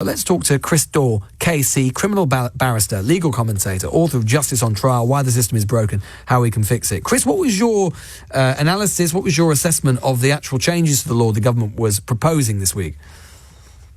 Let's talk to Daw KC, criminal barrister, legal commentator, author of Justice on Trial, Why the System is Broken, How We Can Fix It. Chris, what was your analysis, what was your assessment of the actual changes to the law the government was proposing this week?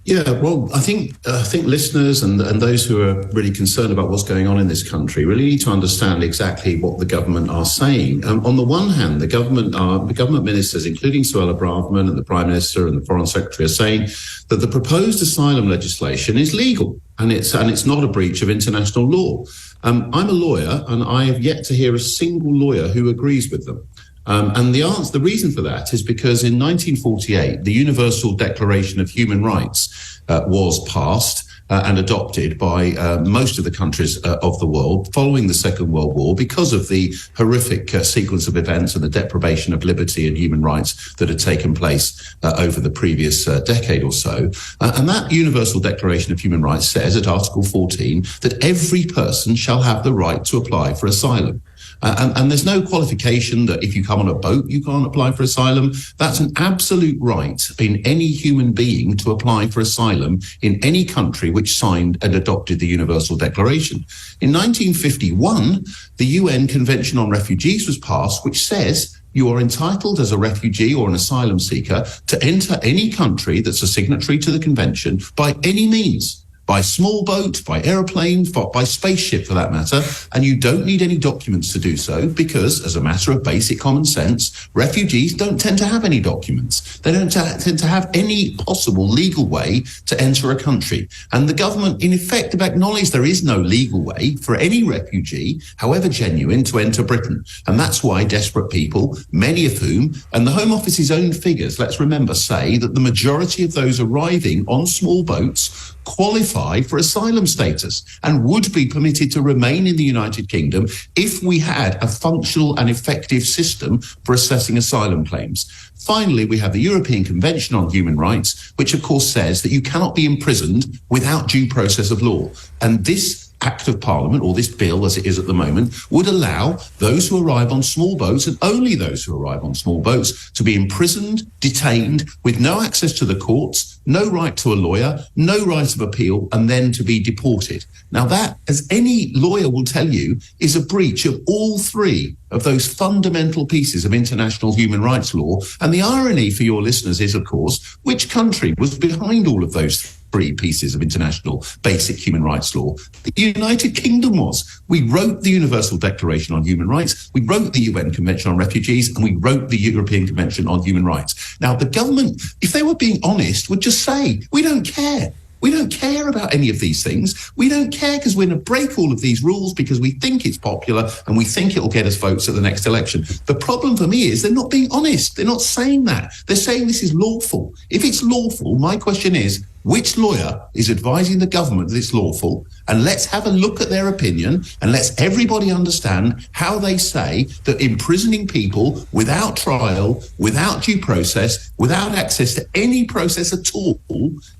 Yeah, well, I think listeners and those who are really concerned about what's going on in this country really need to understand exactly what the government are saying. On the one hand, the government ministers, including Suella Braverman and the Prime Minister and the Foreign Secretary, are saying that the proposed asylum legislation is legal and it's not a breach of international law. I'm a lawyer and I have yet to hear a single lawyer who agrees with them. And the reason for that is because in 1948, the Universal Declaration of Human Rights was passed and adopted by most of the countries of the world following the Second World War because of the horrific sequence of events and the deprivation of liberty and human rights that had taken place over the previous decade or so. And that Universal Declaration of Human Rights says at Article 14 that every person shall have the right to apply for asylum. And there's no qualification that if you come on a boat, you can't apply for asylum. That's an absolute right in any human being to apply for asylum in any country which signed and adopted the Universal Declaration. In 1951, the UN Convention on Refugees was passed, which says you are entitled as a refugee or an asylum seeker to enter any country that's a signatory to the convention by any means. By small boat, by aeroplane, by spaceship for that matter, and you don't need any documents to do so because, as a matter of basic common sense, refugees don't tend to have any documents. They don't tend to have any possible legal way to enter a country. And the government, in effect, have acknowledged there is no legal way for any refugee, however genuine, to enter Britain. And that's why desperate people, many of whom, and the Home Office's own figures, let's remember, say that the majority of those arriving on small boats qualify for asylum status and would be permitted to remain in the United Kingdom if we had a functional and effective system for assessing asylum claims. Finally, we have the European Convention on Human Rights, which of course says that you cannot be imprisoned without due process of law. And this Act of Parliament, or this bill as it is at the moment, would allow those who arrive on small boats, and only those who arrive on small boats, to be imprisoned, detained, with no access to the courts, no right to a lawyer, no right of appeal, and then to be deported. Now that, as any lawyer will tell you, is a breach of all three of those fundamental pieces of international human rights law. And the irony for your listeners is, of course, which country was behind all of those three pieces of international basic human rights law? The United Kingdom was. We wrote the Universal Declaration on Human Rights, we wrote the UN Convention on Refugees, and we wrote the European Convention on Human Rights. Now, the government, if they were being honest, would just say, we don't care. We don't care about any of these things. We don't care because we're going to break all of these rules because we think it's popular and we think it'll get us votes at the next election. The problem for me is they're not being honest. They're not saying that. They're saying this is lawful. If it's lawful, my question is, which lawyer is advising the government that it's lawful? And let's have a look at their opinion and let's everybody understand how they say that imprisoning people without trial, without due process, without access to any process at all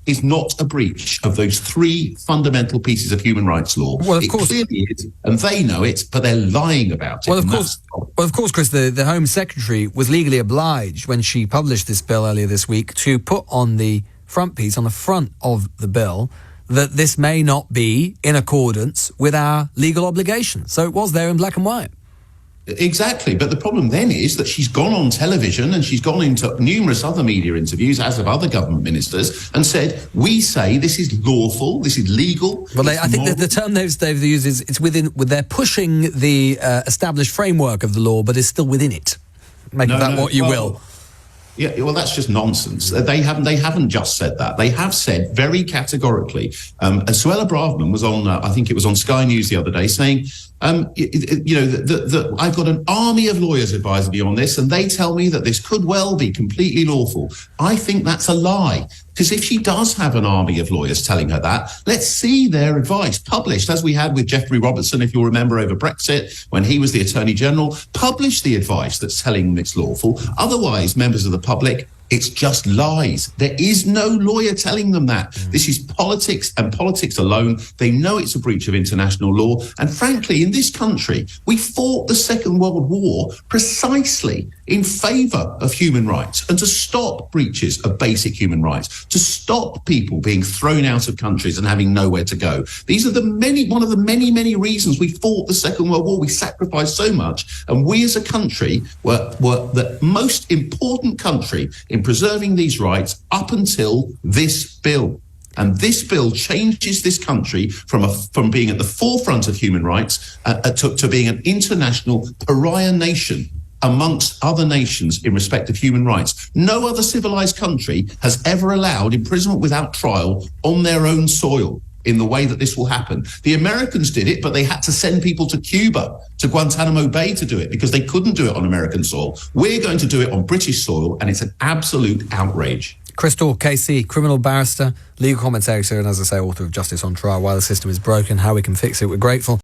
is not a breach of those three fundamental pieces of human rights law. Well, of course, it clearly is, and they know it, but they're lying about it. Well, of course, Chris, the Home Secretary was legally obliged when she published this bill earlier this week to put on the front piece, on the front of the bill, that this may not be in accordance with our legal obligations. So it was there in black and white. Exactly. But the problem then is that she's gone on television and she's gone into numerous other media interviews, as have other government ministers, and said, we say this is lawful, this is legal. Well, I think the term they've used is it's within, they're pushing the established framework of the law, but is still within it. Make of that what you will. Yeah, well, that's just nonsense. They haven't just said that. They have said very categorically. Suella Braverman was on, I think it was on Sky News the other day, saying, I've got an army of lawyers advising me on this, and they tell me that this could well be completely lawful. I think that's a lie. Because if she does have an army of lawyers telling her that, let's see their advice published, as we had with Geoffrey Robertson, if you'll remember, over Brexit, when he was the Attorney General. Publish the advice that's telling them it's lawful. Otherwise, members of the public, it's just lies. There is no lawyer telling them that. This is politics and politics alone. They know it's a breach of international law. And frankly, in this country, we fought the Second World War precisely in favour of human rights and to stop breaches of basic human rights, to stop people being thrown out of countries and having nowhere to go. These are one of the many reasons we fought the Second World War. We sacrificed so much, and we as a country were the most important country in preserving these rights up until this bill. And this bill changes this country from being at the forefront of human rights to being an international pariah nation amongst other nations in respect of human rights. No other civilized country has ever allowed imprisonment without trial on their own soil in the way that this will happen. The Americans did it, but they had to send people to Cuba, to Guantanamo Bay to do it because they couldn't do it on American soil. We're going to do it on British soil, and it's an absolute outrage. Daw KC, criminal barrister, legal commentator, and as I say, author of Justice on Trial, Why the System is Broken, How We Can Fix It. We're grateful.